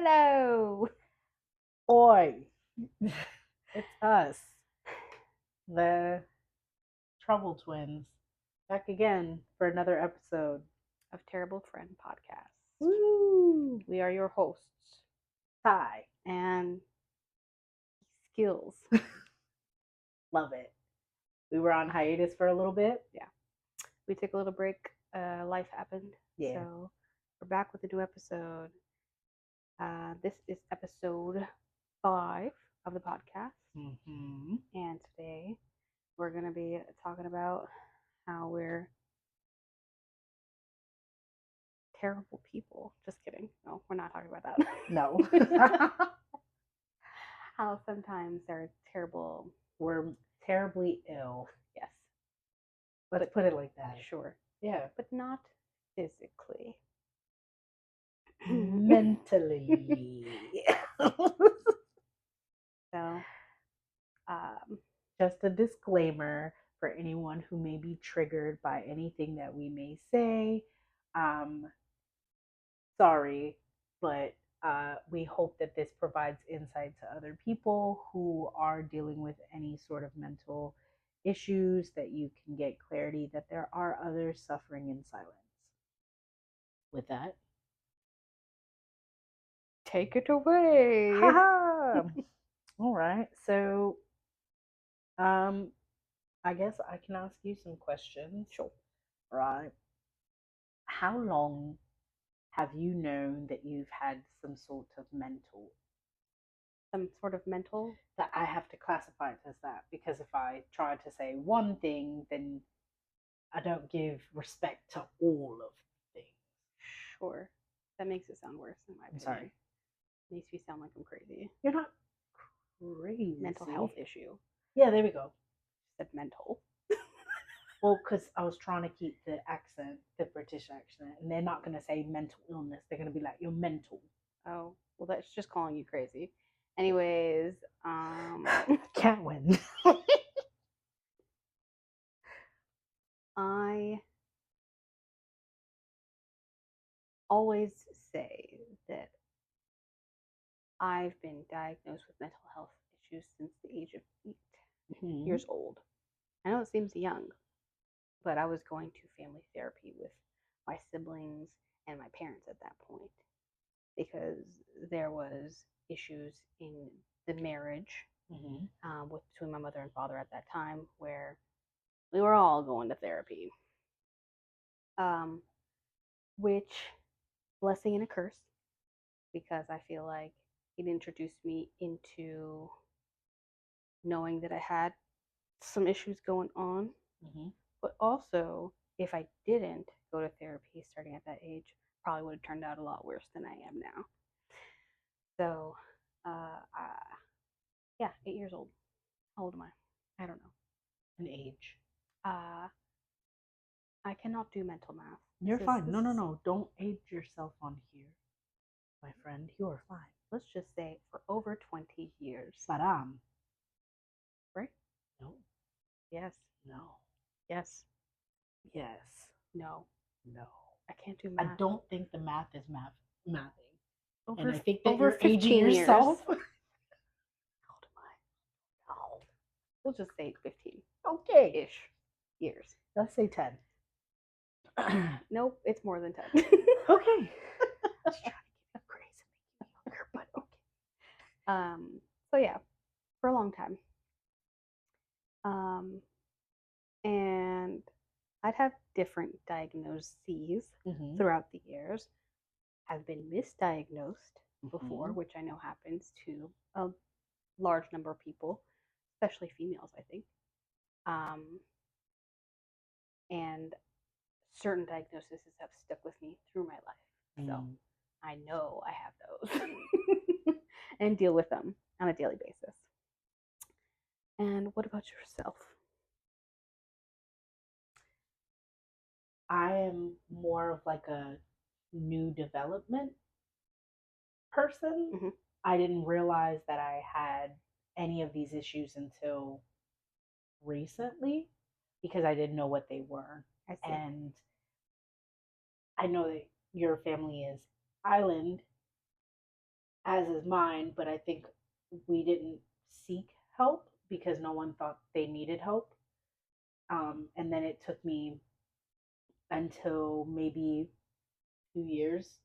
Hello. Oi, it's us, the Trouble Twins, back again for another episode. Of Terrible Friend Podcast. Woo! We are your hosts Hi, and skills. love it. We were on hiatus for a little bit. We took a little break. Life happened. Yeah. So we're back with a new episode. This is episode 5 of the podcast. Mm-hmm. And today we're going to be talking about how we're terrible people. Just kidding. No, we're not talking about that. No, How sometimes they're terrible. we're terribly ill. Yes, Let's put it like that. sure. Yeah, But not physically. mentally. So, um, Just a disclaimer for anyone who may be triggered by anything that we may say. Sorry, but we hope that this provides insight to other people who are dealing with any sort of mental issues, that you can get clarity that there are others suffering in silence. With that, take it away. haha. All right, so I guess I can ask you some questions. Sure. Right. How long have you known that you've had some sort of mental, Some sort of mental. that I have to classify it as that? Because if I try to say one thing, then I don't give respect to all of things. Sure. That makes it sound worse in my I'm opinion. sorry. Makes me sound like I'm crazy. You're not crazy. Mental health issue. Yeah, there we go. Said mental. Well, because I was trying to keep the accent, the British accent, and they're not going to say mental illness. They're going to be like, you're mental. Oh, well, that's just calling you crazy. Anyways, Can't win. I always say that I've been diagnosed with mental health issues since the age of 8 Mhm. years old. I know it seems young, but I was going to family therapy with my siblings and my parents at that point because there was issues in the marriage Mhm. between my mother and father at that time where we were all going to therapy, um, which blessing and a curse because I feel like it introduced me into knowing that I had some issues going on, Mhm. but also if I didn't go to therapy starting at that age, probably would have turned out a lot worse than I am now. So, uh, uh, yeah, 8 years old. How old am I? I don't know. An age. Uh, I cannot do mental math. You're fine. No. Don't age yourself on here, my friend. You're fine. Let's just say for over 20 years. Saram. Right? No. Yes. No. Yes. Yes. No. No. I can't do math. I don't think the math is mathing. Over, And I think that over you're 15 aging years. yourself. How old am I? Oh. We'll just say 15 Okay. ish years. Let's say 10. Nope, it's more than 10. Okay. Just trying to get upgrades and make you younger, but okay. So yeah, for a long time. And I'd have different diagnoses Mhm. throughout the years. I've been misdiagnosed before, Mhm. which I know happens to a large number of people, especially females, I think. And certain diagnoses have stuck with me through my life. So Mm. I know I have those and deal with them on a daily basis. And what about yourself? I am more of like a new development person. Mhm. I didn't realize that I had any of these issues until recently because I didn't know what they were. I see. And I know that your family is island, as is mine, but I think we didn't seek help because no one thought they needed help. And then it took me until maybe 2 years,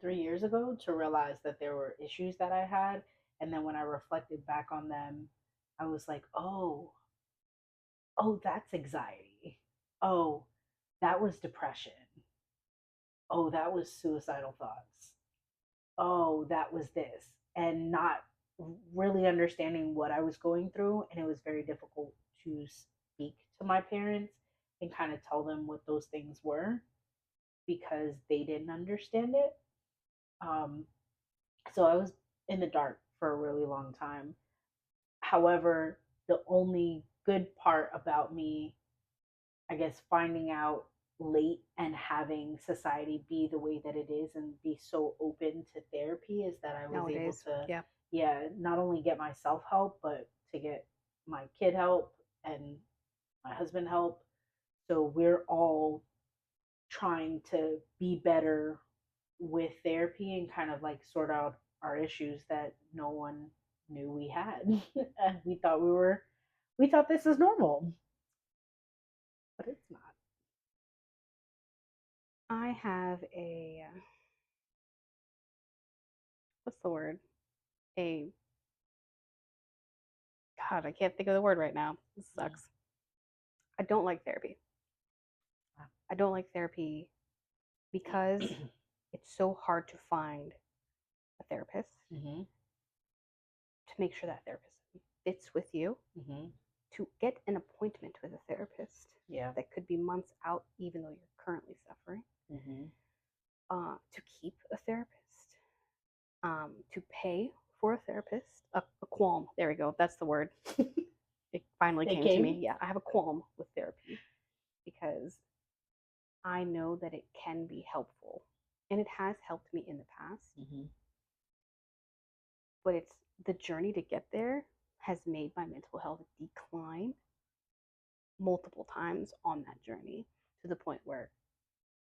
3 years ago to realize that there were issues that I had. And then when I reflected back on them, I was like, oh, that's anxiety. Oh, that was depression. Oh, that was suicidal thoughts. Oh, that was this. And not really understanding what I was going through. And it was very difficult to speak to my parents and kind of tell them what those things were because they didn't understand it. Um, so I was in the dark for a really long time. However, the only good part about me, I guess, finding out late and having society be the way that it is and be so open to therapy is that I was able Nowadays, to, yeah. yeah, not only get myself help, but to get my kid help and my husband help. So we're all trying to be better with therapy and kind of like sort out our issues that no one knew we had. And we thought this is normal, but it's not. I have a what's the word? A God, I can't think of the word right now. This sucks. I don't like therapy. I don't like therapy because it's so hard to find a therapist Mm-hmm. to make sure that therapist fits with you, Mm-hmm. to get an appointment with a therapist Yeah. that could be months out, even though you're currently suffering, Mm-hmm. to keep a therapist, to pay for a therapist, a qualm. There we go. That's the word. It finally It came to me. came. Yeah, I have a qualm with therapy because I know that it can be helpful and it has helped me in the past, Mm-hmm. but it's the journey to get there has made my mental health decline multiple times on that journey to the point where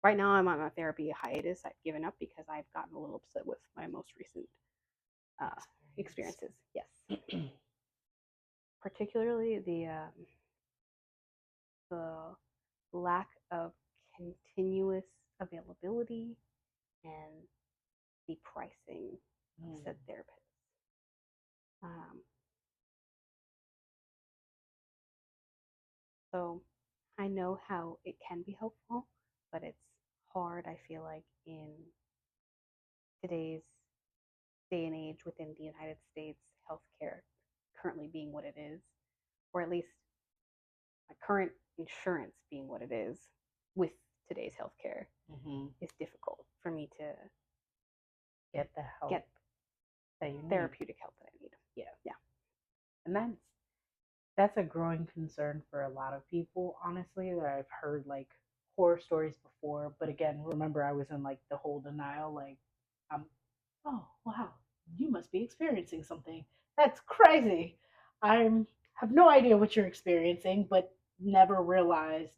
right now I'm on a therapy hiatus. I've given up because I've gotten a little upset with my most recent uh, experiences. Yes, particularly the lack of continuous availability and the pricing of Mm. said therapist. Um, so I know how it can be helpful, but it's hard, I feel like, in today's day and age within the United States, healthcare currently being what it is, or at least my current insurance being what it is with today's healthcare, Mm-hmm. is difficult for me to Get the help get that you need. therapeutic help that I need. Yeah. Yeah. And that's a growing concern for a lot of people, honestly, that I've heard like horror stories before. But again, remember I was in like the whole denial, like I'm oh wow, you must be experiencing something. That's crazy. I'm have no idea what you're experiencing, but never realized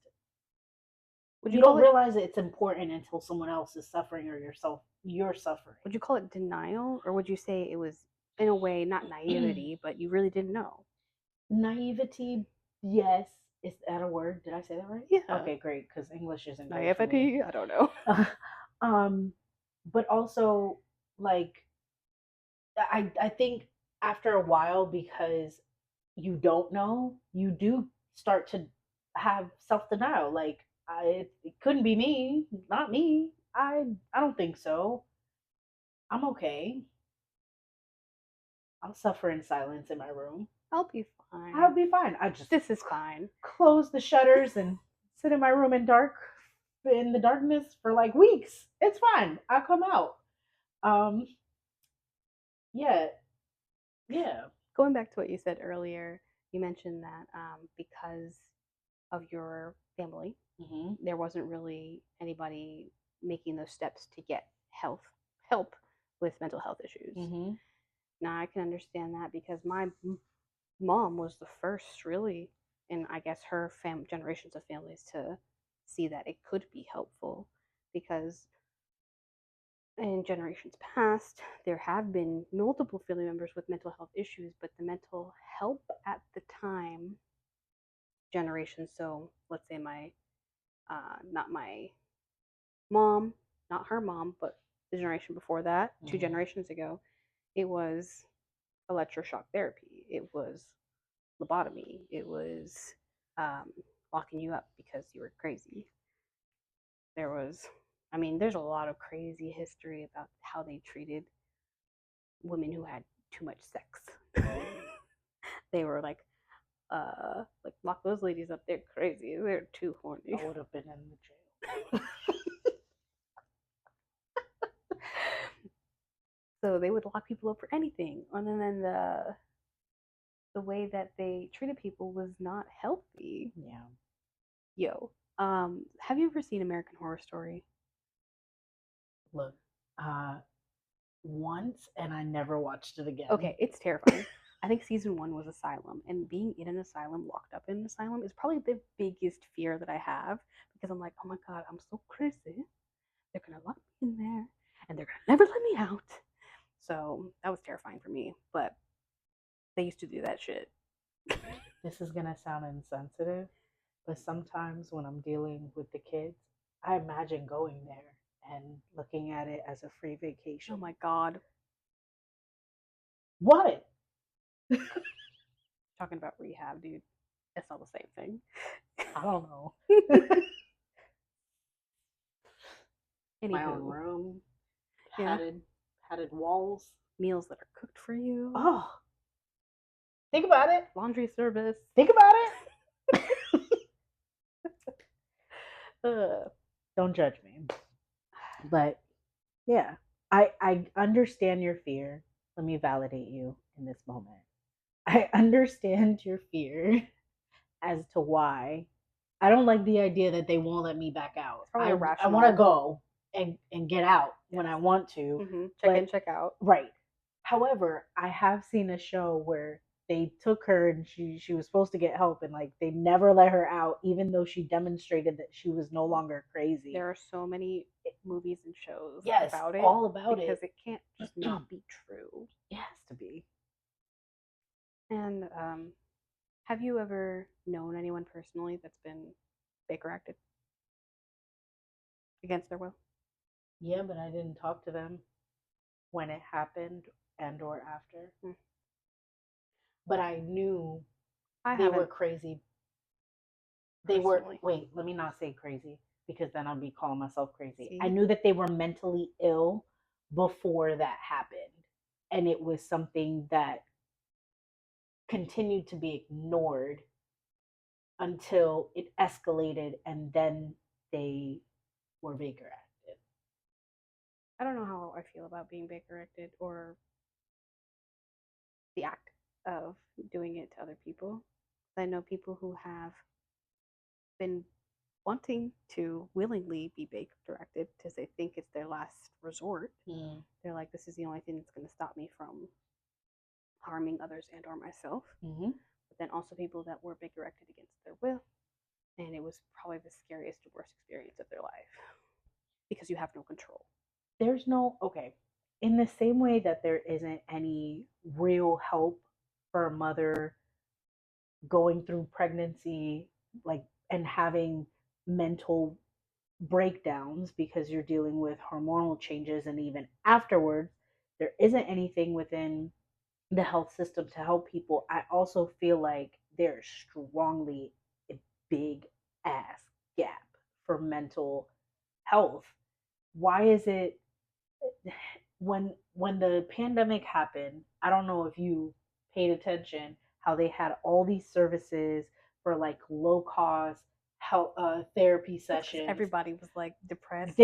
Would you you don't call it realize that it's important until someone else is suffering or you're suffering. would you call it denial, or would you say it was in a way not naivety, but you really didn't know? Naivety, yes. Is that a word? Did I say that right? Yeah. Okay, great, because English isn't great for me. Naivety? I don't know. um, but also like I think after a while because you don't know, you do start to have self denial. Like it couldn't be me, not me. I don't think so. I'm okay. I'll suffer in silence in my room. I'll be I'll fine. be fine. I just This is fine. close the shutters and sit in my room in the darkness for like weeks. It's fine. I'll come out. Um, yeah, yeah. Going back to what you said earlier, you mentioned that because of your family, Mm-hmm. there wasn't really anybody making those steps to get health help with mental health issues. Mm-hmm. Now I can understand that because my mom was the first, really, in I guess her generations of families to see that it could be helpful because in generations past, there have been multiple family members with mental health issues, but the mental help at the time, generation, so let's say not my mom, not her mom, but the generation before that, two Mhm. generations ago, it was electroshock therapy. It was lobotomy. It was um, locking you up because you were crazy. There was, I mean, there's a lot of crazy history about how they treated women who had too much sex. They were like lock those ladies up. They're crazy. They're too horny. I would have been in the jail. So they would lock people up for anything. And then the way that they treated people was not healthy. Yeah. Yo, have you ever seen American Horror Story? Look, uh, once and I never watched it again. Okay, it's terrifying. I think season one was Asylum, and being in an asylum, locked up in an asylum, is probably the biggest fear that I have because I'm like, oh my god, I'm so crazy. They're gonna lock me in there, and they're gonna never let me out. So that was terrifying for me. But they used to do that shit. This is gonna sound insensitive, but sometimes when I'm dealing with the kids, I imagine going there and looking at it as a free vacation. Oh my god, What? talking about rehab, dude. It's not the same thing. I don't know. My own Anywho, room, yeah, padded walls. meals that are cooked for you, Oh, think about it. laundry service. Think about it. Don't judge me. But yeah, I understand your fear. Let me validate you in this moment. I understand your fear as to why. I don't like the idea that they won't let me back out. It's probably I irrational. want to go and get out when I want to. Mm-hmm. Check in, But check out. right. However, I have seen a show where they took her and she was supposed to get help and like they never let her out even though she demonstrated that she was no longer crazy. There are so many movies and shows Yes, about it, all about because it. it can't just not be true. It has to be. And have you ever known anyone personally that's been Baker acted against their will? Yeah, but I didn't talk to them when it happened and or after. Mm. But I knew I they were haven't crazy. They were personally. wait, let me not say crazy because then I'll be calling myself crazy. See? I knew that they were mentally ill before that happened. And it was something that continued to be ignored until it escalated and then they were Baker acted. I don't know how I feel about being Baker acted or the act of doing it to other people. I know people who have been wanting to willingly be Baker directed because they think it's their last resort. Mm. They're like, this is the only thing that's going to stop me from harming others and or myself. Mm-hmm. But then also people that were Baker acted against their will, and it was probably the scariest and worst experience of their life because you have no control. There's no, okay, in the same way that there isn't any real help for a mother going through pregnancy, like, and having mental breakdowns because you're dealing with hormonal changes, and even afterwards, there isn't anything within the health system to help people. I also feel like there's strongly a big ass gap for mental health. Why is it when the pandemic happened, I don't know if you paid attention how they had all these services for like low cost health therapy sessions. Everybody was like depressed.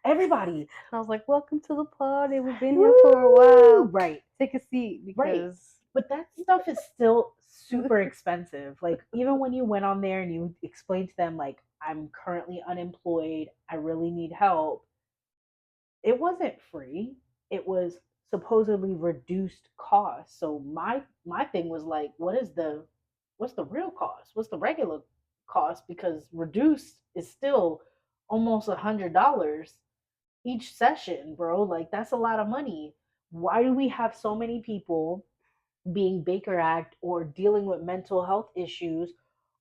Everybody. And I was like, welcome to the party. We've been here for a while. Right. Take a seat because. Right. But that stuff is still super expensive. Like even when you went on there and you explained to them like I'm currently unemployed, I really need help. It wasn't free. It was supposedly reduced cost. So my thing was like, what's the real cost? What's the regular cost? Because reduced is still almost $100 each session, bro. Like that's a lot of money. Why do we have so many people being Baker Act or dealing with mental health issues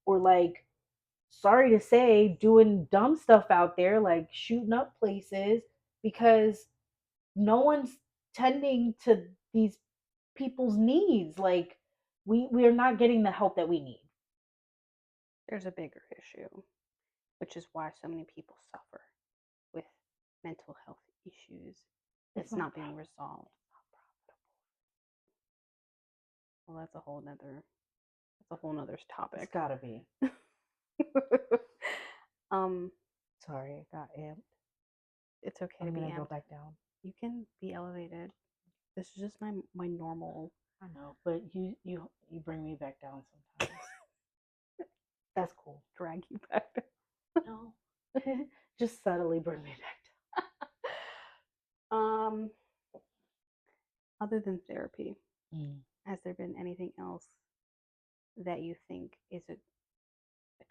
or like sorry to say doing dumb stuff out there like shooting up places because no one's tending to these people's needs. Like we are not getting the help that we need. There's a bigger issue, which is why so many people suffer with mental health issues It's that's not not being resolved. Well, that's a whole nother it's topic. gotta be. um, Sorry, I got amped. it's okay to I'm be gonna go amped. back down. You can be elevated. This is just my normal. I know, but you bring me back down sometimes. That's cool. Drag you back. No, just subtly bring me back um, other than therapy, down. has there been anything else that you think is a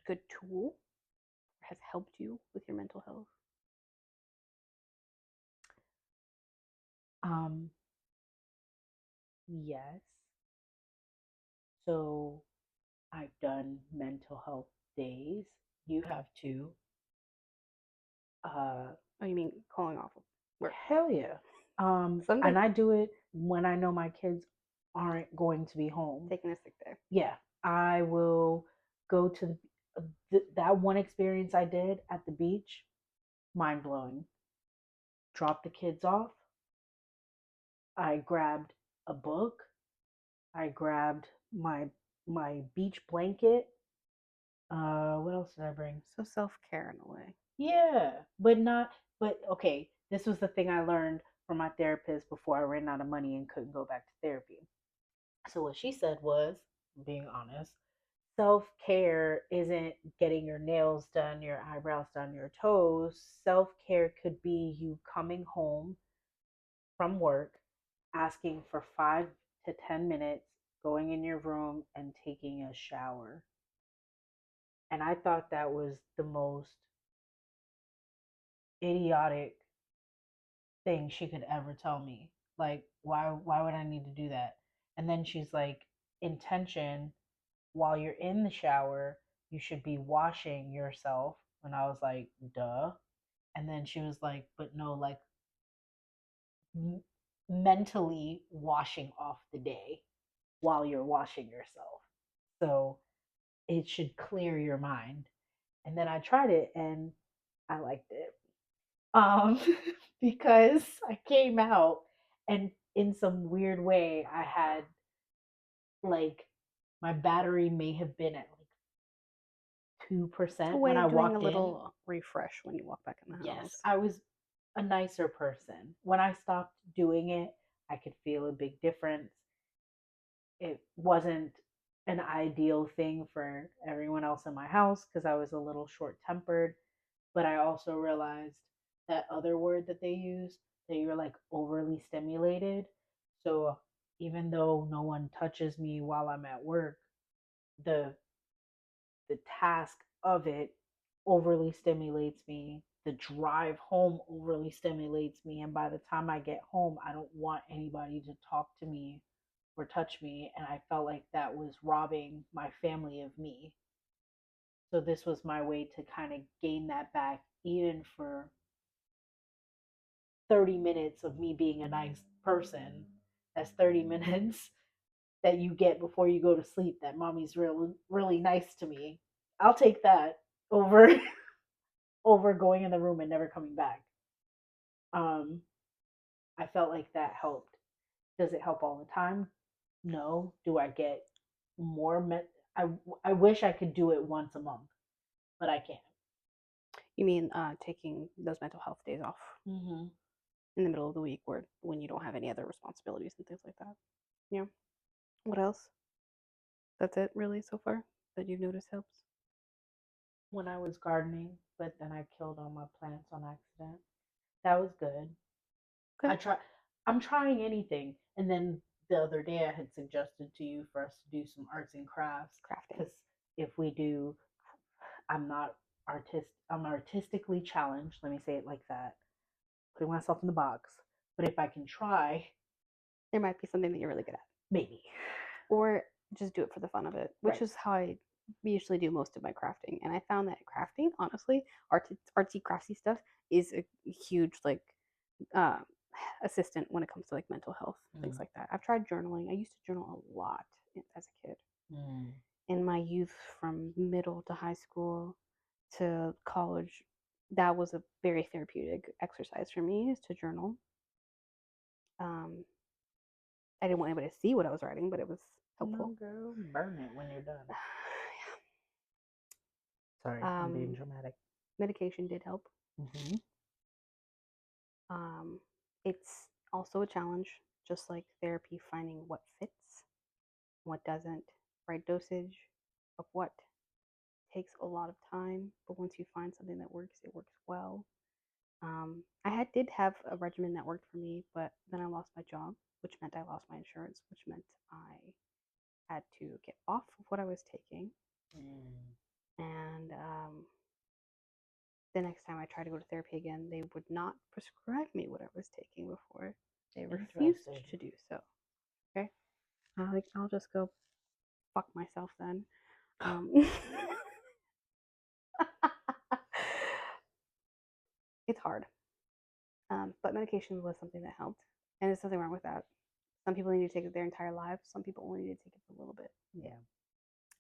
good tool, has helped you with your mental health? Um, yes. So I've done mental health days. You have too. Uh, Oh, you mean calling off of work? hell yeah. Sunday, And I do it when I know my kids aren't going to be home. taking a sick day. Yeah, I will go to that one experience I did at the beach. Mind blowing. Drop the kids off. I grabbed a book. I grabbed my beach blanket. What else did I bring? So self care in a way. Yeah, but not. But okay, this was the thing I learned from my therapist before I ran out of money and couldn't go back to therapy. So what she said was, being honest, self care isn't getting your nails done, your eyebrows done, your toes. Self care could be you coming home from work, asking for 5 to 10 minutes, going in your room and taking a shower. And I thought that was the most idiotic thing she could ever tell me. Like, why would I need to do that? And then she's like, intention, while you're in the shower, you should be washing yourself. And I was like, duh. And then she was like, but no, like m- mentally washing off the day while you're washing yourself. So it should clear your mind. And then I tried it and I liked it. Um, because I came out and in some weird way I had like my battery may have been at like It's a 2% when way I of doing a walked in. little refresh when you walk back in the Yes, house. I was a nicer person. When I stopped doing it, I could feel a big difference. It wasn't an ideal thing for everyone else in my house because I was a little short tempered. But I also realized that other word that they use, that you're like overly stimulated. So even though no one touches me while I'm at work, the the task of it overly stimulates me. The drive home overly stimulates me. And by the time I get home, I don't want anybody to talk to me or touch me. And I felt like that was robbing my family of me. So this was my way to kind of gain that back, even for 30 minutes of me being a nice person. That's 30 minutes that you get before you go to sleep that mommy's really nice to me. I'll take that over over going in the room and never coming back. Um, I felt like that helped. Does it help all the time? No. Do I get more? I wish I could do it once a month, but I can't. You mean taking those mental health days off Mm-hmm. in the middle of the week, or when you don't have any other responsibilities and things like that? Yeah. What else? That's it, really, so far that you've noticed helps. When I was gardening, but then I killed all my plants on accident. That was good. Okay. I try. I'm trying anything, and then the other day I had suggested to you for us to do some arts and crafts Crafting. because if we do, I'm not artist. I'm artistically challenged. Let me say it like that. putting myself in the box. But if I can try, There might be something that you're really good at. maybe. Or just do it for the fun of it, which Right. is how I usually do most of my crafting. And I found that crafting, honestly, artsy craftsy stuff is a huge like uh, assistant when it comes to like mental health, things like that. I've tried journaling. I used to journal a lot as a kid. In my youth, from middle to high school to college, that was a very therapeutic exercise for me, is to journal. Um, I didn't want anybody to see what I was writing, but it was helpful. No, girl, burn it when you're done. Sorry, I'm being dramatic. Medication did help. Mm-hmm. It's also a challenge, just like therapy, finding what fits, what doesn't, right dosage of what takes a lot of time. But once you find something that works, it works well. Did have a regimen that worked for me, but then I lost my job, which meant I lost my insurance, which meant I had to get off of what I was taking. And the next time I tried to go to therapy again, they would not prescribe me what I was taking before. They refused to do so. Okay, I'll just go fuck myself then. It's hard, but medication was something that helped, and there's nothing wrong with that. Some people need to take it their entire lives. Some people only need to take it for a little bit. Yeah.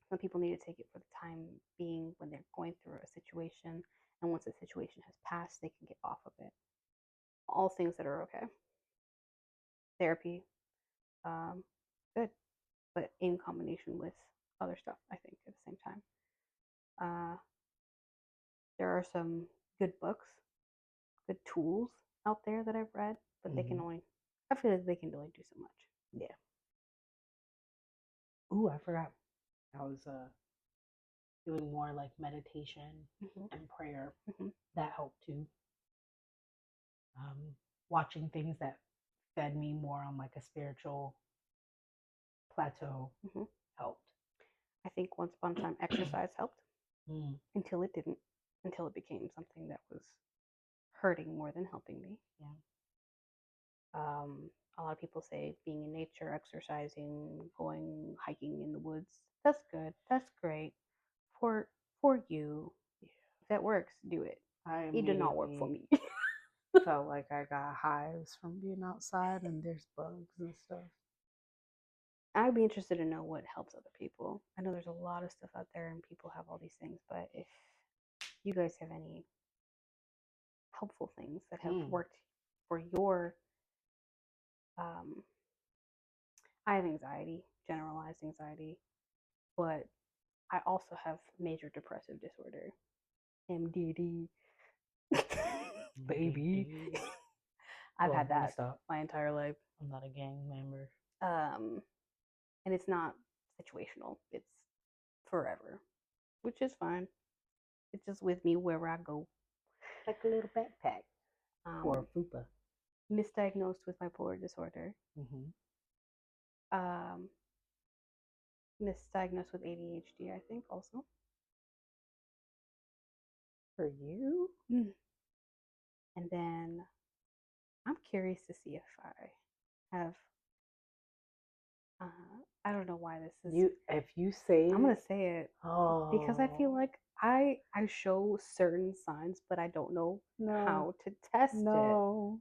Some people need to take it for the time being when they're going through a situation, and once the situation has passed, they can get off of it. All things that are okay. Therapy, good, but in combination with other stuff, I think at the same time. There are some good books, good tools out there that I've read, but they can only, I feel like they can only do so much. Yeah. Ooh, I forgot. I was doing more like meditation and prayer. That helped too. Watching things that fed me more on like a spiritual plateau helped. I think once upon a time exercise helped until it didn't, until it became something that was hurting more than helping me. Yeah. A lot of people say being in nature, exercising, going hiking in the woods, that's good. That's great for you. If that works, do it. It did not work for me. Felt like I got hives from being outside and there's bugs and stuff. I'd be interested to know what helps other people. I know there's a lot of stuff out there and people have all these things, but if you guys have any helpful things that have worked for your I have anxiety, generalized anxiety, but I also have major depressive disorder, MDD. Baby. I've had that my entire life. I'm not a gang member. And it's not situational. It's forever, which is fine. It's just with me wherever I go. Like a little backpack. Or FUPA. Misdiagnosed with bipolar disorder. Misdiagnosed with ADHD, I think, also. For you? And then I'm curious to see if I have. I don't know why this is. If you say I'm gonna say it. Oh. Because I feel like I show certain signs, but I don't know how to test it. Go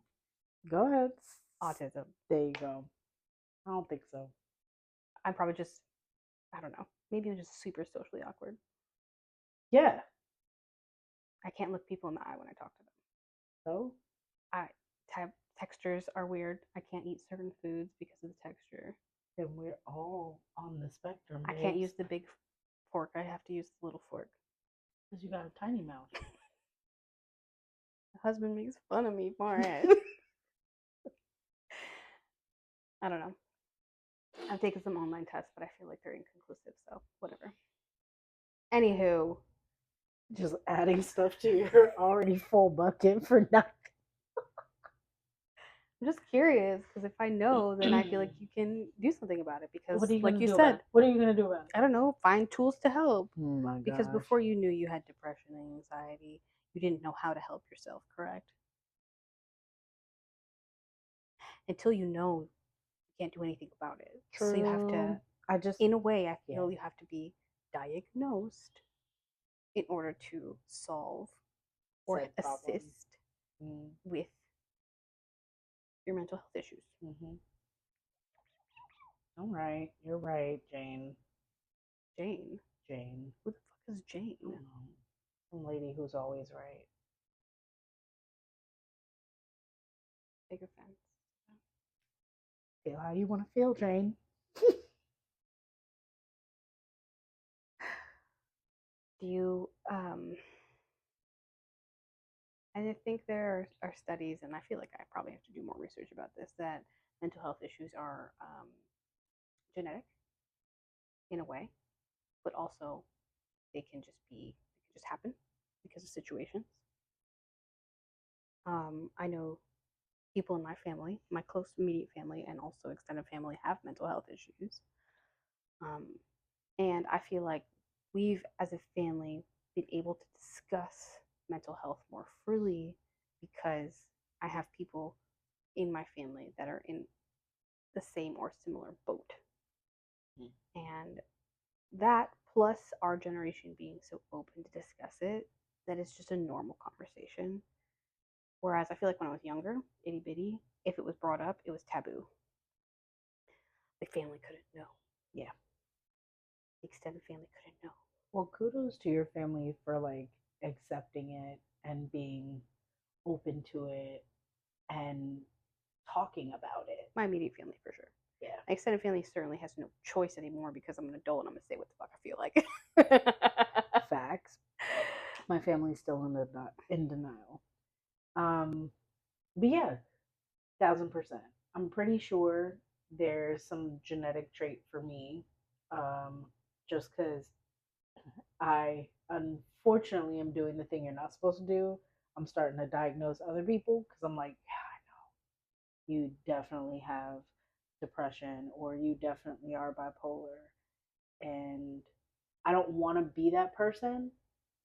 ahead. Autism. There you go. I don't think so. I'm probably just, I don't know. Maybe I'm just super socially awkward. Yeah. I can't look people in the eye when I talk to them. So? Textures are weird. I can't eat certain foods because of the texture. Then we're all on the spectrum. I can't use the big fork. I have to use the little fork. Because you got a tiny mouth. My husband makes fun of me for it. I don't know. I've taken some online tests, but I feel like they're inconclusive, so whatever. Anywho. Just adding stuff to your already full bucket for nothing. I'm just curious, because if I know, then I feel like you can do something about it. Because, like you said, what are you gonna do about it? I don't know. Find tools to help. Oh my gosh. Because before you knew you had depression and anxiety, you didn't know how to help yourself. Correct? until you know, you can't do anything about it. So you have to, True. in a way, I Yeah. feel you have to be diagnosed in order to solve or Said problem. assist with your mental health issues. Mm-hmm. All right, you're right, Jane. Jane. Jane. Who the fuck is Jane? I don't know. Some lady who's always right. Big offense. Feel how you want to feel, Jane. Do you and I think there are studies, and I feel like I probably have to do more research about this, that mental health issues are genetic in a way, but also they can just happen because of situations. I know people in my family, my close immediate family, and also extended family have mental health issues. Um, and I feel like we've, as a family, been able to discuss mental health more freely because I have people in my family that are in the same or similar boat. Mm. And that, plus our generation being so open to discuss it, that it's just a normal conversation. Whereas I feel like when I was younger, itty bitty, if it was brought up, it was taboo. The family couldn't know. Yeah. The extended family couldn't know. Well, kudos to your family for like accepting it and being open to it and talking about it. My immediate family, for sure. Yeah. My extended family certainly has no choice anymore because I'm an adult and I'm going to say what the fuck I feel like. Facts. My family's still in denial. But yeah, 1000%. I'm pretty sure there's some genetic trait for me. Um, just because I unfortunately am doing the thing you're not supposed to do. I'm starting to diagnose other people because I'm like, yeah, I know. You definitely have depression or you definitely are bipolar. And I don't want to be that person,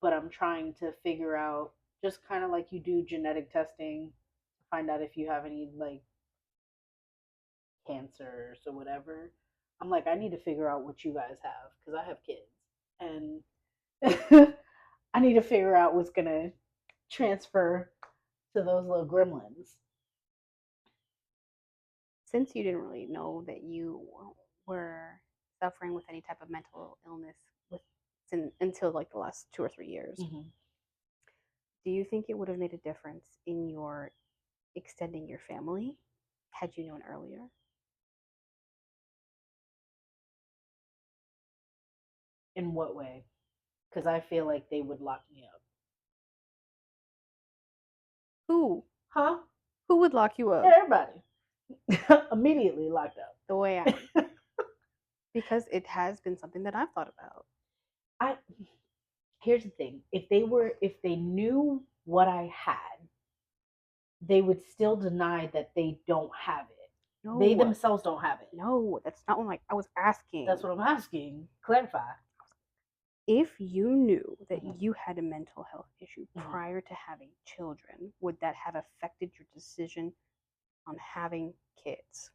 but I'm trying to figure out, just kind of like you do genetic testing to find out if you have any like cancers or whatever. I'm like, I need to figure out what you guys have because I have kids and I need to figure out what's going to transfer to those little gremlins. Since you didn't really know that you were suffering with any type of mental illness until like the last 2 or 3 years, do you think it would have made a difference in your extending your family had you known earlier? In what way? Because I feel like they would lock me up. Who? Huh? Who would lock you up? Everybody. Immediately locked up. The way I would. Because it has been something that I've thought about. I Here's the thing. If they knew what I had, they would still deny that they don't have it. No. They themselves don't have it. No, that's not what I was asking. That's what I'm asking. Clarify. If you knew that Mhm. you had a mental health issue Mhm. prior to having children, would that have affected your decision on having kids?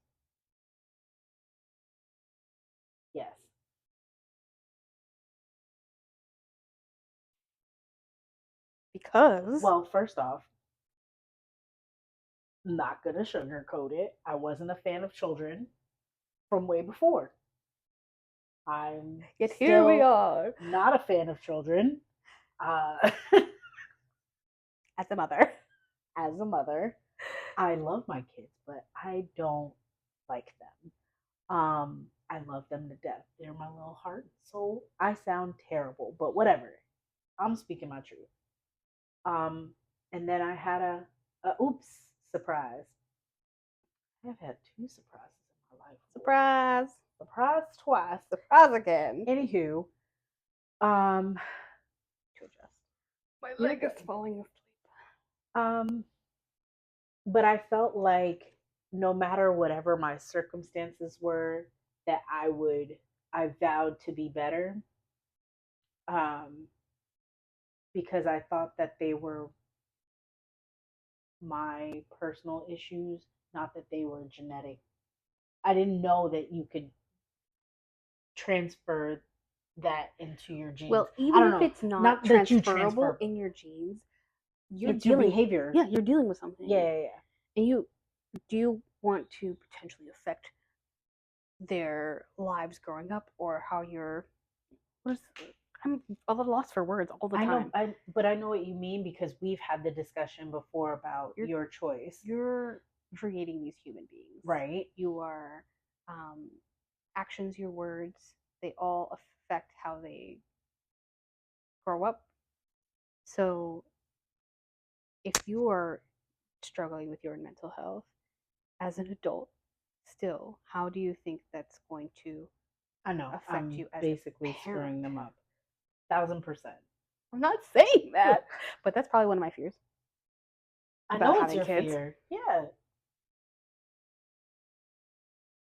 Yes. Because Well, first off, not gonna sugarcoat it. I wasn't a fan of children from way before. I'm yet here we still are not a fan of children. Uh, as a mother. as a mother, I love my kids, but I don't like them. I love them to death. They're my little heart and soul. I sound terrible, but whatever. I'm speaking my truth. Um, and then I had a oops surprise. I've had two surprises in my life. Surprise. Surprise twice. Surprise again. Anywho, To adjust. My leg is falling asleep. But I felt like no matter whatever my circumstances were, that I vowed to be better. Um, because I thought that they were my personal issues not that they were genetic. I didn't know that you could transfer that into your genes. Well, I even don't if know. it's not Not that you transferable transfer. in your genes, you're It's your dealing. behavior. Yeah, you're dealing with something. Yeah. And do you want to potentially affect their lives growing up, or how you're? I'm a little lost for words all the time. But I know what you mean, because we've had the discussion before about your choice. You're creating these human beings, Right. You are actions, your words, they all affect how they grow up. So if you are struggling with your mental health as an adult, still, how do you think that's going to affect you as basically a parent? screwing them up? 1,000%. I'm not saying that, but that's probably one of my fears. I know it's your fear. Yeah.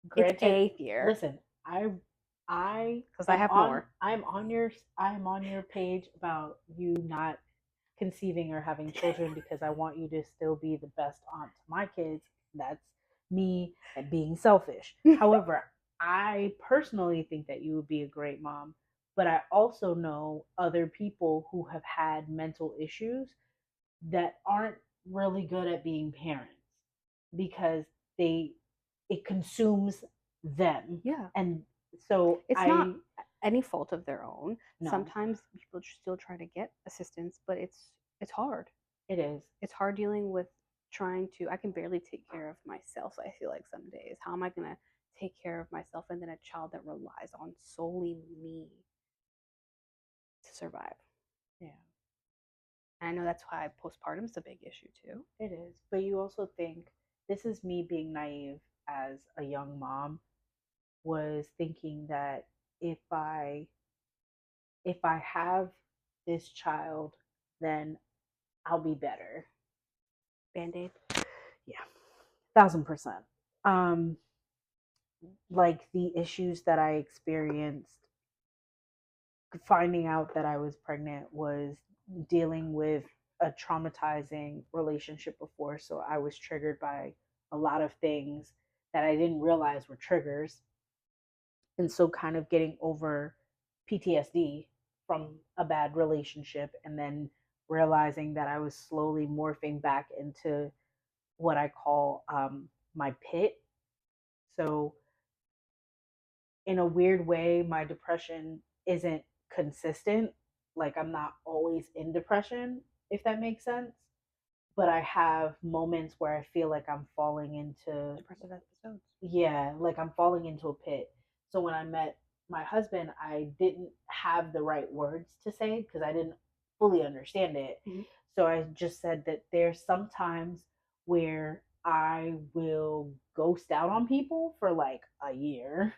Granted, it's a fear. Listen, because I have more. I'm on your page about you not conceiving or having children, because I want you to still be the best aunt to my kids. That's me and being selfish. However, I personally think that you would be a great mom, but I also know other people who have had mental issues that aren't really good at being parents, because it consumes them. Yeah. And so it's not any fault of their own. No. Sometimes people still try to get assistance, but it's hard. It is. It's hard dealing with trying to. I can barely take care of myself, I feel like some days. How am I going to take care of myself, and then a child that relies on solely me to survive? Yeah. And I know that's why postpartum is a big issue too. It is. But you also think, this is me being naive as a young mom, was thinking that if I have this child, then I'll be better. Band-Aid. Yeah. 1,000%. Like the issues that I experienced finding out that I was pregnant was dealing with a traumatizing relationship before. So I was triggered by a lot of things that I didn't realize were triggers. And so kind of getting over PTSD from a bad relationship, and then realizing that I was slowly morphing back into what I call my pit. So in a weird way, my depression isn't consistent. Like, I'm not always in depression, if that makes sense. But I have moments where I feel like I'm falling into depressive episodes. Yeah, like I'm falling into a pit. So when I met my husband, I didn't have the right words to say because I didn't fully understand it. Mm-hmm. So I just said that there's sometimes where I will ghost out on people for like a year,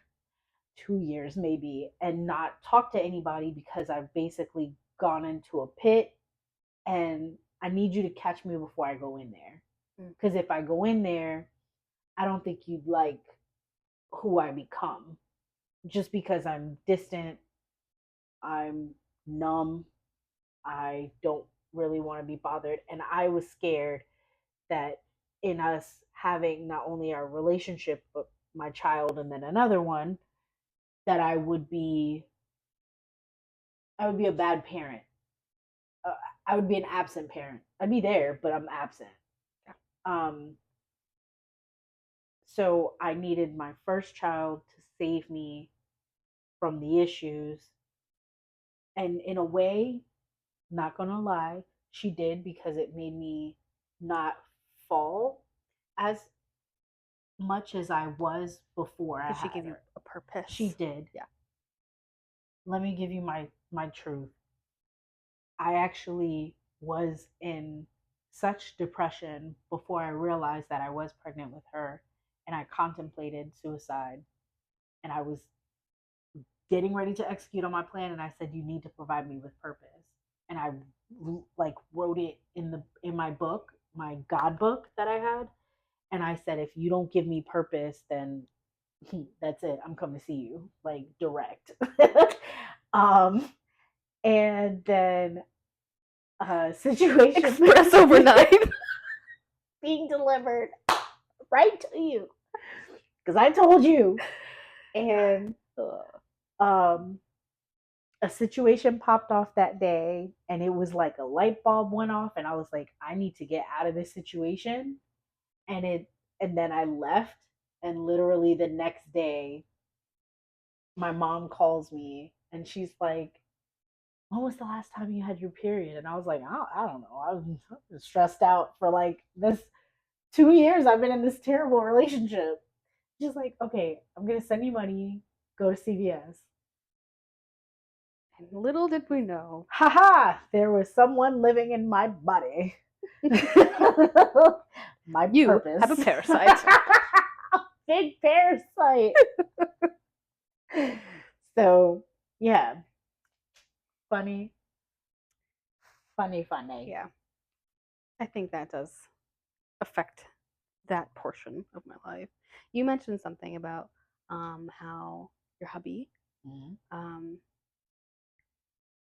2 years maybe, and not talk to anybody because I've basically gone into a pit, and I need you to catch me before I go in there. Because if I go in there, I don't think you'd like who I become, just because I'm distant, I'm numb, I don't really want to be bothered. And I was scared that in us having not only our relationship, but my child and then another one, that I would be a bad parent. I would be an absent parent. I'd be there, but I'm absent. Yeah. So I needed my first child to save me from the issues. And in a way, not gonna lie, she did, because it made me not fall as much as I was before. Did she give you a purpose? She did. Yeah. Let me give you my truth. I actually was in such depression before I realized that I was pregnant with her, and I contemplated suicide, and I was getting ready to execute on my plan, and I said, you need to provide me with purpose. And I like wrote it in my book, my God book that I had, and I said, if you don't give me purpose, then that's it, I'm coming to see you, like, direct. And then situation express overnight being delivered right to you because I told you. And um, a situation popped off that day, and it was like a light bulb went off, and I was like, I need to get out of this situation. And then I left, and literally the next day, my mom calls me, and she's like, when was the last time you had your period? And I was like, I don't know. I was stressed out for like this 2 years. I've been in this terrible relationship. She's like, okay, I'm gonna send you money. Go to CVS. And little did we know. Haha, there was someone living in my body. My You purpose. have a parasite. Big parasite. So, yeah. Funny. Yeah. I think that does affect that portion of my life. You mentioned something about how your hubby, Mm-hmm.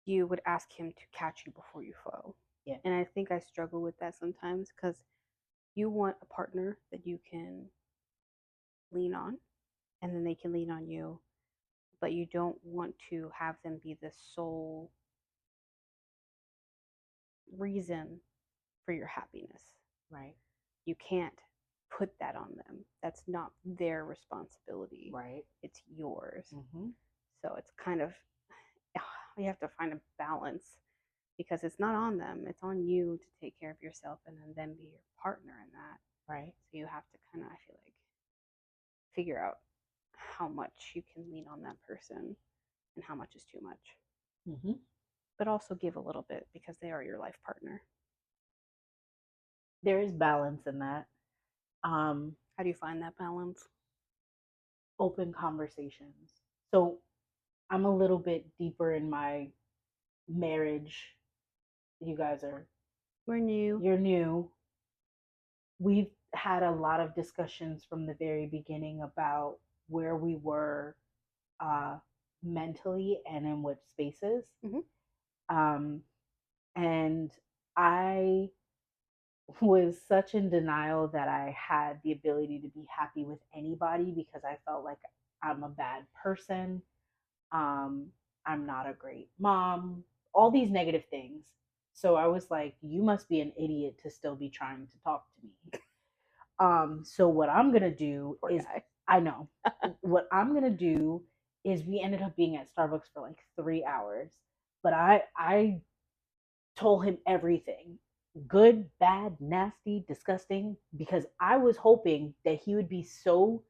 you would ask him to catch you before you fall. Yeah. And I think I struggle with that sometimes because you want a partner that you can lean on and then they can lean on you, but you don't want to have them be the sole reason for your happiness. Right. You can't put that on them. That's not their responsibility. Right. It's yours. Mm-hmm. So it's kind of, you have to find a balance because it's not on them. It's on you to take care of yourself and then them be your partner in that. Right. So you have to kind of, I feel like, figure out how much you can lean on that person and how much is too much. Mm-hmm. But also give a little bit because they are your life partner. There is balance in that. How do you find that balance? Open conversations. So I'm a little bit deeper in my marriage. You guys are, We're new. you're new. We've had a lot of discussions from the very beginning about where we were uh, mentally and in what spaces. Mhm. And I was such in denial that I had the ability to be happy with anybody because I felt like I'm a bad person. Um, I'm not a great mom, all these negative things. So I was like, you must be an idiot to still be trying to talk to me. So what I'm gonna do Poor is, guy. I know what I'm gonna do is we ended up being at Starbucks for like 3 hours, but I told him everything, good, bad, nasty, disgusting, because I was hoping that he would be so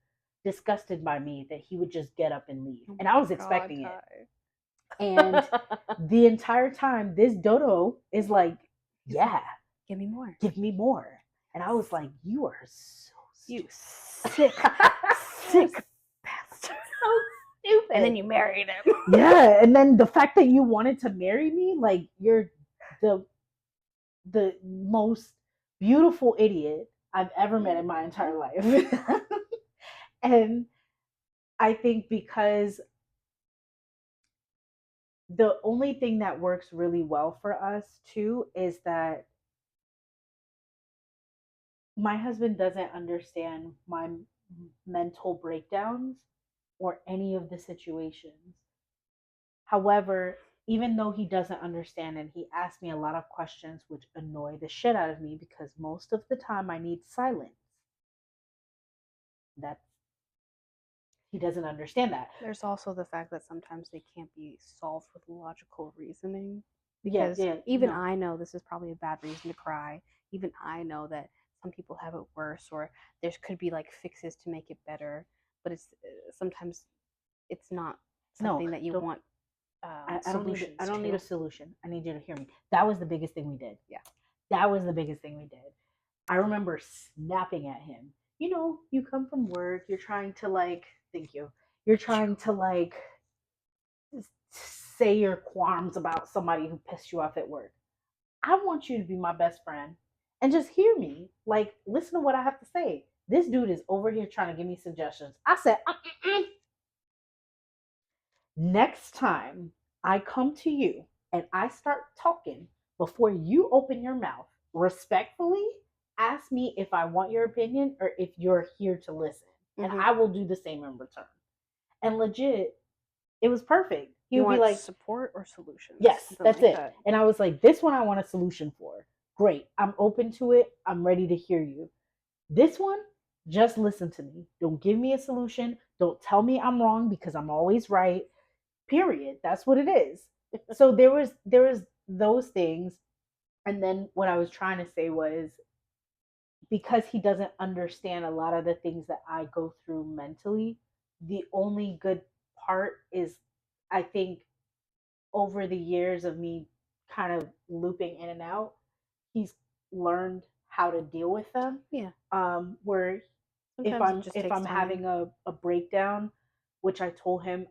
disgusted by me that he would just get up and leave, Oh and I was my expecting God, it. And the entire time, this dodo is like, yeah, give me more. give me more. And I was like, you are so You stupid. sick bastard. So stupid. And then you married him. Yeah, and then the fact that you wanted to marry me, like you're the most beautiful idiot I've ever met in my entire life. And I think because the only thing that works really well for us too is that my husband doesn't understand my mental breakdowns or any of the situations. However, even though he doesn't understand and he asks me a lot of questions which annoy the shit out of me because most of the time I need silence. That's he doesn't understand that. There's also the fact that sometimes they can't be solved with logical reasoning. Yeah, Because yeah. even No. I know this is probably a bad reason to cry. Even I know that some people have it worse, or there could be like fixes to make it better. But it's sometimes it's not something that you don't- want I don't need solutions I don't to. need a solution. I need you to hear me. That was the biggest thing we did. Yeah. That was the biggest thing we did. I remember snapping at him. You know, you come from work, you're trying to like, thank you. You're trying to like say your qualms about somebody who pissed you off at work. I want you to be my best friend and just hear me. Like, listen to what I have to say. This dude is over here trying to give me suggestions. I said, next time I come to you and I start talking before you open your mouth respectfully, ask me if I want your opinion or if you're here to listen. And Mhm. I will do the same in return. And legit, it was perfect. He You would be want like, support or solutions? yes, Something that's like it. that. And I was like, this one I want a solution for. Great. I'm open to it. I'm ready to hear you. This one, just listen to me. Don't give me a solution. Don't tell me I'm wrong because I'm always right. Period. That's what it is. So there was those things. And then what I was trying to say was, because he doesn't understand a lot of the things that I go through mentally, the only good part is, I think, over the years of me kind of looping in and out, he's learned how to deal with them. Yeah. Where Sometimes it just if takes I'm time. having a breakdown, which I told him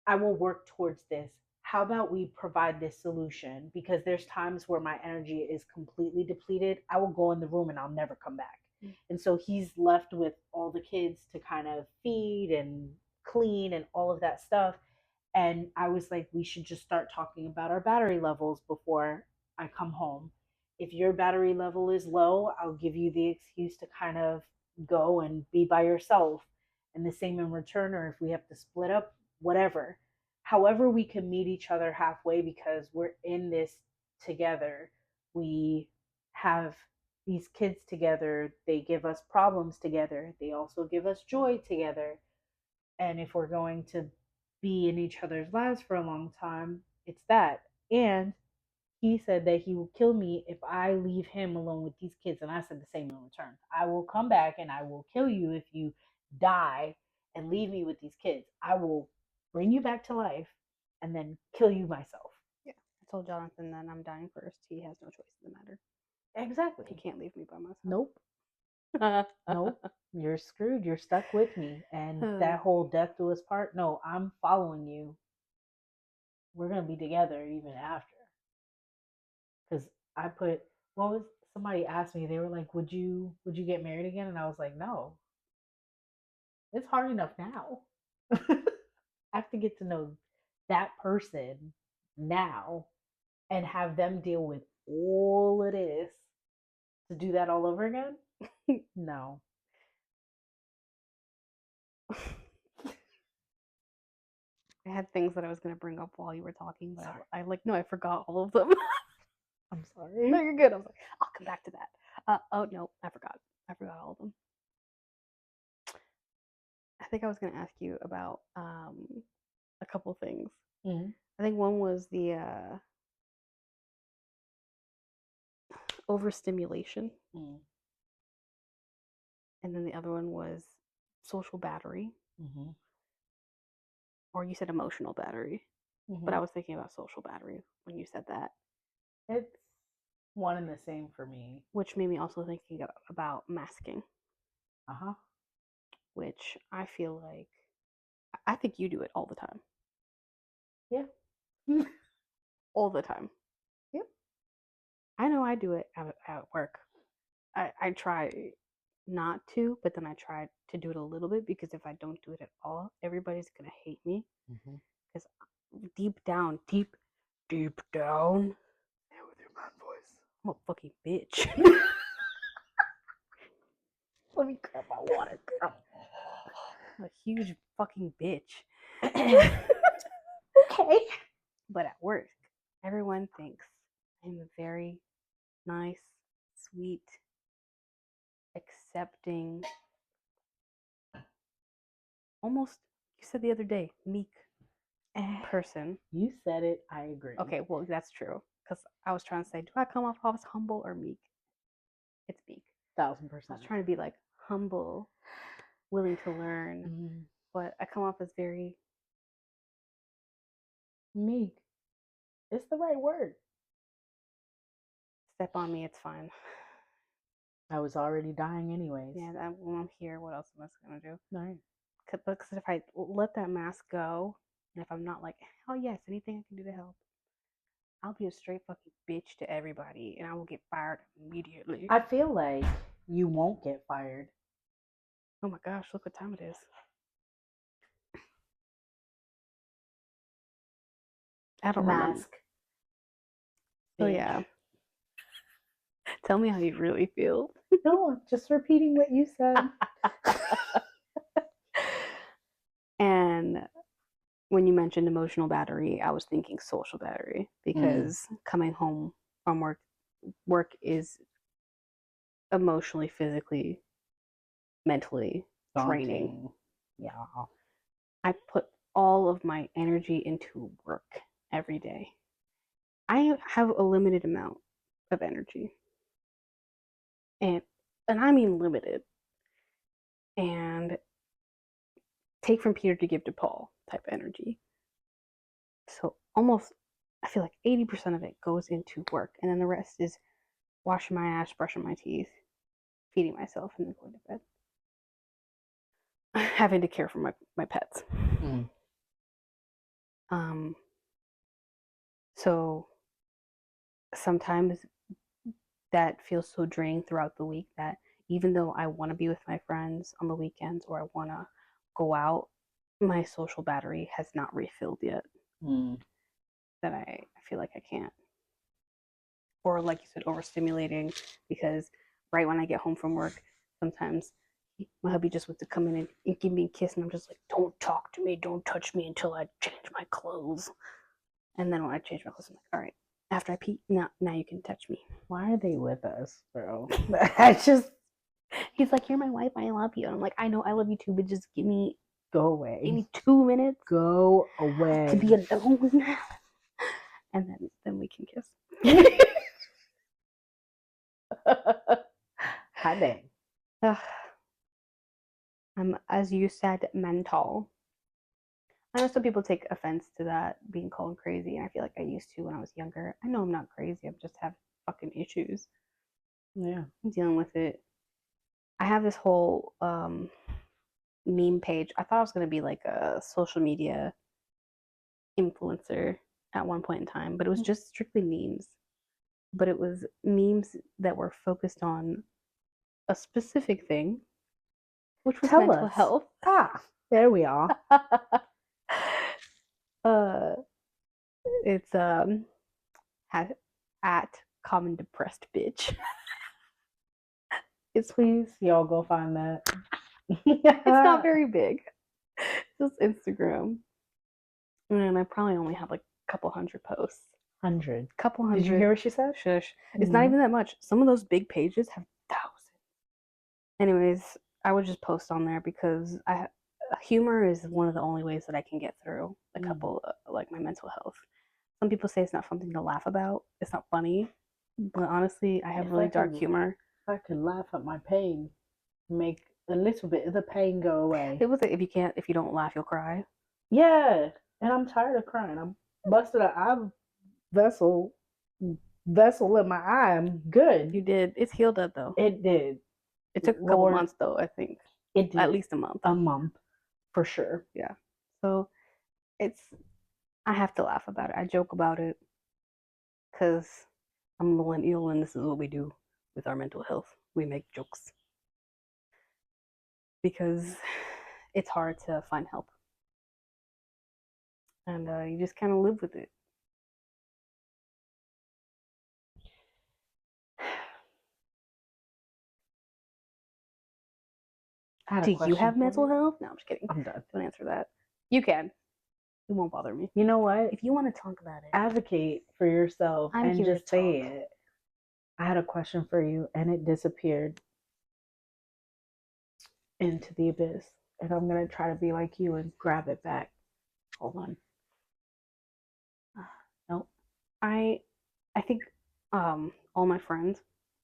I will work towards this. How about we provide this solution? Because there's times where my energy is completely depleted. I will go in the room and I'll never come back. And so he's left with all the kids to kind of feed and clean and all of that stuff. And I was like, we should just start talking about our battery levels before I come home. If your battery level is low, I'll give you the excuse to kind of go and be by yourself. And the same in return, or if we have to split up, whatever. However, we can meet each other halfway because we're in this together. We have these kids together. They give us problems together. They also give us joy together. And if we're going to be in each other's lives for a long time, it's that. And he said that he will kill me if I leave him alone with these kids. And I said the same in return. I will come back and I will kill you if you die and leave me with these kids. I will bring you back to life and then kill you myself. Yeah. I told Jonathan that I'm dying first. He has no choice in the matter. He Exactly. can't leave me by myself. Nope. Nope. You're screwed. You're stuck with me. And that whole death do us part, no, I'm following you. We're going to be together even after. Because I put, what was, somebody asked me, they were like, would you get married again? And I was like, no, it's hard enough now. I have to get to know that person now and have them deal with all of this to do that all over again. No. I had things that I was going to bring up while you were talking, but Sorry. I forgot all of them. I'm sorry. No, you're good. I was like, I'll come back to that. Oh no, I forgot. I forgot all of them. I think I was going to ask you about a couple things. Mhm. I think one was the overstimulation, Mhm. and then the other one was social battery, Mhm. or you said emotional battery, but I Mhm. was thinking about social battery when you said that, It's one and the same for me. which made me also thinking about masking, Uh huh. which I feel like I think you do it all the time, Yeah. all the time. Yep. I know I do it at work. I try not to, but then I try to do it a little bit because if I don't do it at all, everybody's gonna hate me. Mm-hmm. Because deep down, deep down, Yeah, with your man voice. I'm a fucking bitch. Let me grab my water, girl. I'm a huge fucking bitch. Okay. But at work, everyone thinks I'm a very nice, sweet, accepting, almost, you said the other day, meek person. You said it. I agree. Okay, well, that's true. Because I was trying to say, do I come off as humble or meek? It's meek. I 1000%. was trying to be like humble, willing to learn, Mm, but I come off as very meek. It's the right word. step on me, it's fine. I was already dying anyways. Yeah, when I'm here, what else am I gonna do? Right. Because if I let that mask go, and if I'm not like, hell yes, anything I can do to help, I'll be a straight fucking bitch to everybody, and I will get fired immediately. I feel like you won't get fired. Oh my gosh, look what time it is. I don't remember. Mask. Oh Bitch. yeah. Tell me how you really feel. No, just repeating what you said. And when you mentioned emotional battery, I was thinking social battery because coming home from work is emotionally, physically, mentally draining. Daunting. Yeah. I put all of my energy into work every day. I have a limited amount of energy. And I mean limited. And take from Peter to give to Paul type energy. So almost I feel like 80% of it goes into work and then the rest is washing my ass, brushing my teeth, feeding myself, and then going to bed. Having to care for my pets. So sometimes that feels so draining throughout the week that even though I want to be with my friends on the weekends or I want to go out, my social battery has not refilled yet. That I feel like I can't. Or like you said, overstimulating because right when I get home from work, sometimes my hubby just wants to come in and give me a kiss, and I'm just like, don't talk to me, don't touch me until I change my clothes. And then when I change my clothes, I'm like, all right, after I pee, now you can touch me. Why are they with us, bro? I just. He's like, you're my wife, I love you. And I'm like, I know I love you too, but just give me. Go away. Give me 2 minutes. Go away. To be alone. And then we can kiss. Hi, dang. I'm, as you said, mental. I know some people take offense to that being called crazy, and I feel like I used to when I was younger. I know I'm not crazy. I just have fucking issues. Yeah. I'm dealing with it. I have this whole meme page. I thought I was gonna be like a social media influencer at one point in time, but it was just strictly memes. But it was memes that were focused on a specific thing, which was Tell mental us. health. There we are. It's at common depressed bitch. Please, y'all go find that. It's not very big. It's just Instagram. And I probably only have like a couple hundred posts. 100. Couple hundred. Did you hear what she said? Shush. It's not even that much. Some of those big pages have thousands. Anyways, I would just post on there because humor is one of the only ways that I can get through a couple like my mental health. Some people say it's not something to laugh about. It's not funny, but honestly, I have really dark humor. If I could laugh at my pain, make a little bit of the pain go away. It was if you don't laugh, you'll cry. Yeah, and I'm tired of crying. I'm busted an eye vessel in my eye. I'm good. You did. It's healed up though. It did. It took a couple months though. I think it did. At least a month. A month, for sure. Yeah. So I have to laugh about it. I joke about it because I'm a millennial and this is what we do with our mental health. We make jokes because it's hard to find help. And you just kind of live with it. Do you have mental health? No, I'm just kidding. I'm done. Don't answer that. You can. It won't bother me. You know what? If you want to talk about it, advocate for yourself and just say it. I had a question for you and it disappeared into the abyss. And I'm going to try to be like you and grab it back. Hold on. No. I think all my friends,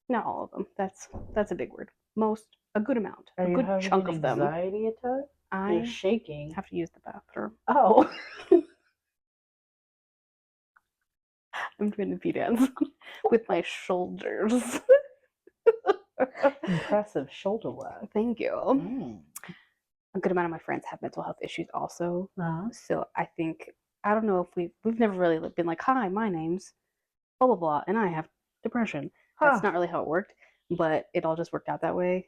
not all of them. That's a big word. A good amount. Are a good chunk of them. Anxiety attack? You're shaking. Have to use the bathroom. Oh. I'm doing a dance with my shoulders. Impressive shoulder work. Thank you. A good amount of my friends have mental health issues also. So I think, I don't know if we've never really been like, hi, my name's blah, blah, blah, and I have depression. That's not really how it worked, but it all just worked out that way.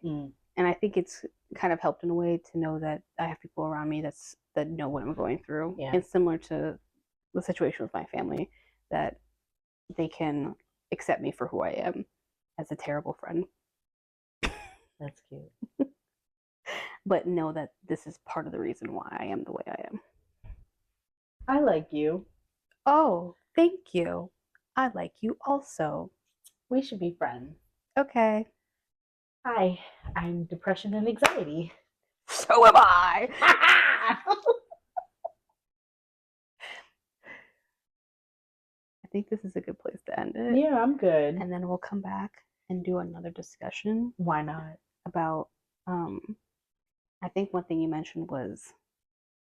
And I think it's kind of helped in a way to know that I have people around me that know what I'm going through. Yeah. And similar to the situation with my family, that they can accept me for who I am as a terrible friend. That's cute. But know that this is part of the reason why I am the way I am. I like you. Oh, thank you. I like you also. We should be friends. Okay. Hi, I'm depression and anxiety. So am I. I think this is a good place to end it. Yeah, I'm good. And then we'll come back and do another discussion Why not? about I think one thing you mentioned was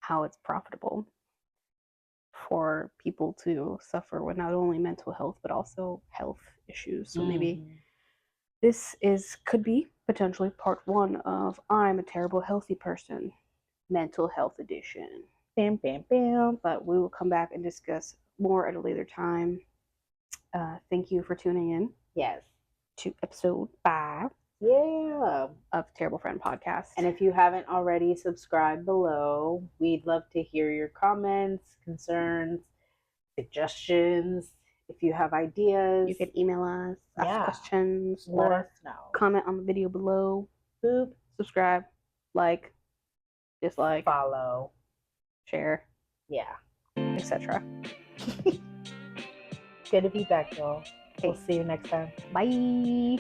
how it's profitable for people to suffer with not only mental health but also health issues. So maybe this could be potentially part 1 of I'm a terrible healthy person, mental health edition. Bam, bam, bam. But we will come back and discuss more at a later time. Thank you for tuning in. Yes. To episode 5. Yeah. Of Terrible Friend Podcast. And if you haven't already, subscribe below. We'd love to hear your comments, concerns, suggestions. If you have ideas, you can email us, ask questions, let us know. Comment on the video below. Boop. Subscribe, like, dislike, follow, share, etc. Good to be back, y'all. We'll see you next time. Bye.